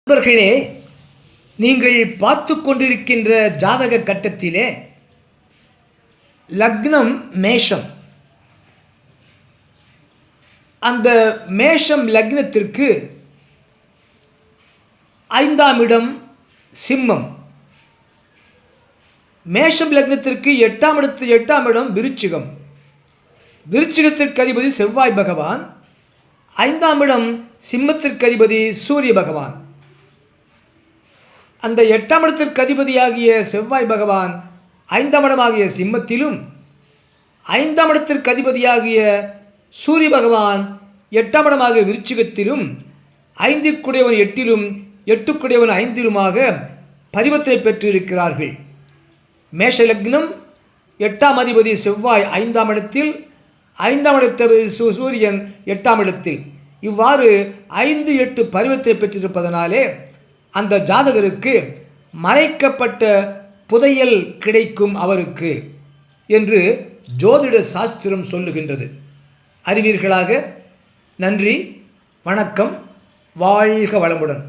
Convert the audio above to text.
நண்பர்களே, நீங்கள் பார்த்து கொண்டிருக்கின்ற ஜாதக கட்டத்திலே லக்னம் மேஷம். அந்த மேஷம் லக்னத்திற்கு 5ஆம் இடம் சிம்மம். மேஷம் லக்னத்திற்கு 8ஆம் இடம் விருச்சிகம். விருச்சிகத்திற்கு அதிபதி செவ்வாய் பகவான். 5ஆம் இடம் சிம்மத்திற்கு அதிபதி சூரிய பகவான். அந்த 8ஆம் இடத்திற்கு அதிபதியாகிய செவ்வாய் பகவான் 5ஆம் இடமாகிய சிம்மத்திலும், 5ஆம் இடத்திற்கு அதிபதியாகிய சூரிய பகவான் 8ஆம் இடமாகிய விருச்சிகத்திலும், 5க்குடையவன் 8லும் 8க்குடையவன் 5லுமாக பரிவர்த்தனை பெற்றிருக்கிறார்கள். மேஷ லக்னம், 8ஆம் அதிபதி செவ்வாய் 5ஆம் இடத்தில், 5ஆம் இடத்ததிபதி சூரியன் 8ஆம் இடத்தில். இவ்வாறு 5, 8 பரிவர்த்தனை பெற்றிருப்பதனாலே அந்த ஜாதகருக்கு மறைக்கப்பட்ட புதையல் கிடைக்கும் அவருக்கு என்று ஜோதிட சாஸ்திரம் சொல்லுகின்றது. அறிவீர்களாக. நன்றி, வணக்கம், வாழ்க வளமுடன்.